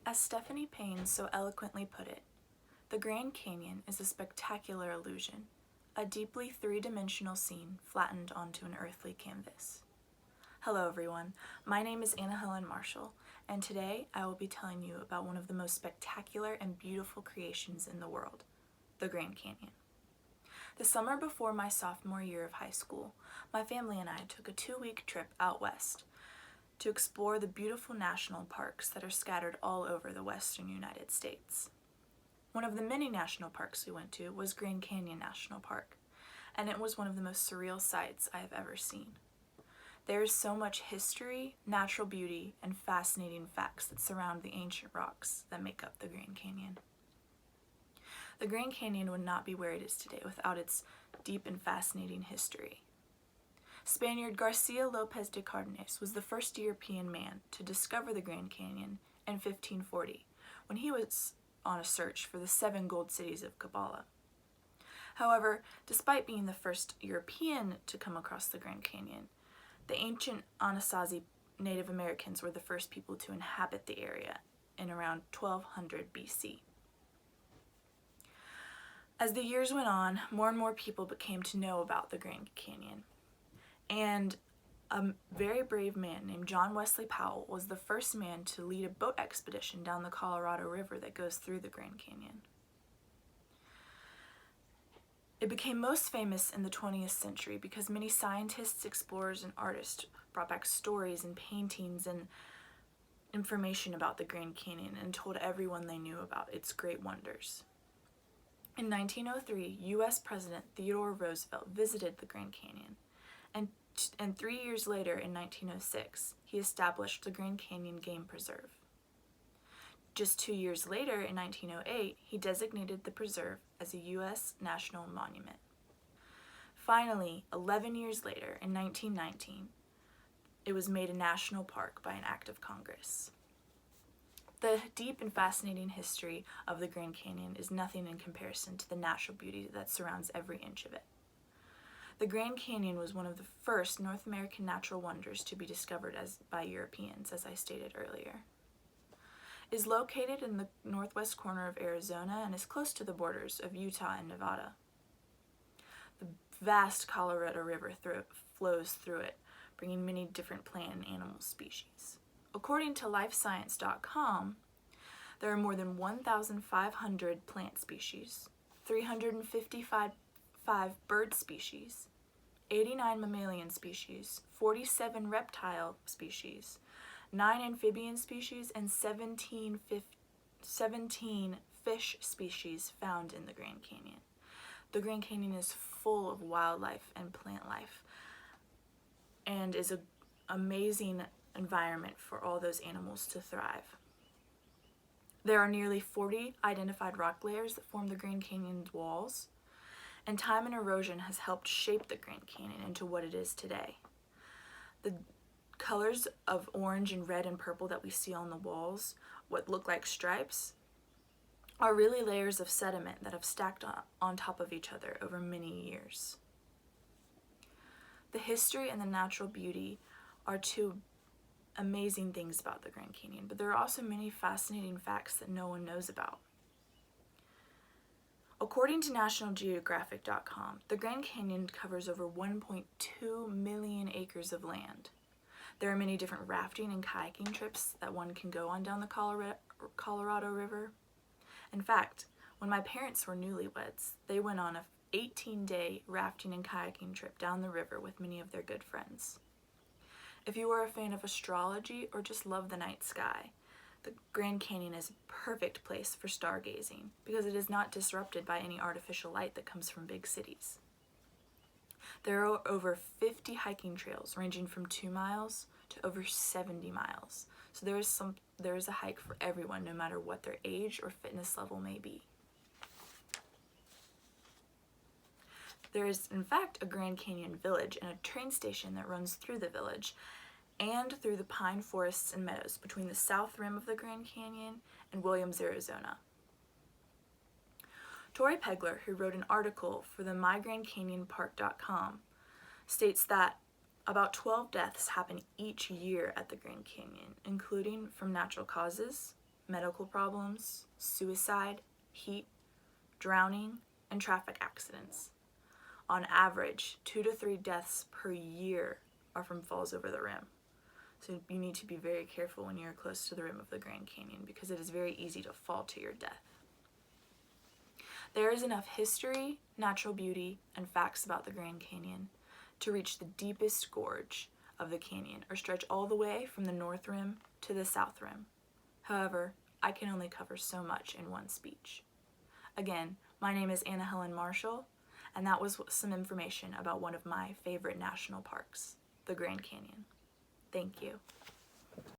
As Stephanie Payne so eloquently put it, the Grand Canyon is a spectacular illusion, a deeply three-dimensional scene flattened onto an earthly canvas. Hello everyone, my name is Anna Helen Marshall, and today I will be telling you about one of the most spectacular and beautiful creations in the world, the Grand Canyon. The summer before my sophomore year of high school, my family and I took a 2-week trip out west to explore the beautiful national parks that are scattered all over the western United States. One of the many national parks we went to was Grand Canyon National Park, and it was one of the most surreal sights I have ever seen. There is so much history, natural beauty, and fascinating facts that surround the ancient rocks that make up the Grand Canyon. The Grand Canyon would not be where it is today without its deep and fascinating history. Spaniard Garcia Lopez de Cardenas was the first European man to discover the Grand Canyon in 1540, when he was on a search for the 7 gold cities of Kabbalah. However, despite being the first European to come across the Grand Canyon, the ancient Anasazi Native Americans were the first people to inhabit the area in around 1200 BC. As the years went on, more and more people came to know about the Grand Canyon. And a very brave man named John Wesley Powell was the first man to lead a boat expedition down the Colorado River that goes through the Grand Canyon. It became most famous in the 20th century because many scientists, explorers, and artists brought back stories and paintings and information about the Grand Canyon and told everyone they knew about its great wonders. In 1903, U.S. President Theodore Roosevelt visited the Grand Canyon, and 3 years later, in 1906, he established the Grand Canyon Game Preserve. Just 2 years later, in 1908, he designated the preserve as a U.S. National Monument. Finally, 11 years later, in 1919, it was made a national park by an act of Congress. The deep and fascinating history of the Grand Canyon is nothing in comparison to the natural beauty that surrounds every inch of it. The Grand Canyon was one of the first North American natural wonders to be discovered by Europeans, as I stated earlier. It is located in the northwest corner of Arizona and is close to the borders of Utah and Nevada. The vast Colorado River flows through it, bringing many different plant and animal species. According to lifescience.com, there are more than 1,500 plant species, 355 bird species, 89 mammalian species, 47 reptile species, 9 amphibian species, and 17 fish species found in the Grand Canyon. The Grand Canyon is full of wildlife and plant life and is an amazing environment for all those animals to thrive. There are nearly 40 identified rock layers that form the Grand Canyon's walls, and time and erosion has helped shape the Grand Canyon into what it is today. The colors of orange and red and purple that we see on the walls, what look like stripes, are really layers of sediment that have stacked on top of each other over many years. The history and the natural beauty are two amazing things about the Grand Canyon, but there are also many fascinating facts that no one knows about. According to NationalGeographic.com, the Grand Canyon covers over 1.2 million acres of land. There are many different rafting and kayaking trips that one can go on down the Colorado River. In fact, when my parents were newlyweds, they went on an 18-day rafting and kayaking trip down the river with many of their good friends. If you are a fan of astrology or just love the night sky, the Grand Canyon is a perfect place for stargazing because it is not disrupted by any artificial light that comes from big cities. There are over 50 hiking trails ranging from 2 miles to over 70 miles. So there is a hike for everyone, no matter what their age or fitness level may be. There is, in fact, a Grand Canyon Village and a train station that runs through the village and through the pine forests and meadows between the south rim of the Grand Canyon and Williams, Arizona. Tori Pegler, who wrote an article for the MyGrandCanyonPark.com, states that about 12 deaths happen each year at the Grand Canyon, including from natural causes, medical problems, suicide, heat, drowning, and traffic accidents. On average, 2 to 3 deaths per year are from falls over the rim. So you need to be very careful when you're close to the rim of the Grand Canyon because it is very easy to fall to your death. There is enough history, natural beauty, and facts about the Grand Canyon to reach the deepest gorge of the canyon or stretch all the way from the North Rim to the South Rim. However, I can only cover so much in one speech. Again, my name is Anna Helen Marshall, and that was some information about one of my favorite national parks, the Grand Canyon. Thank you.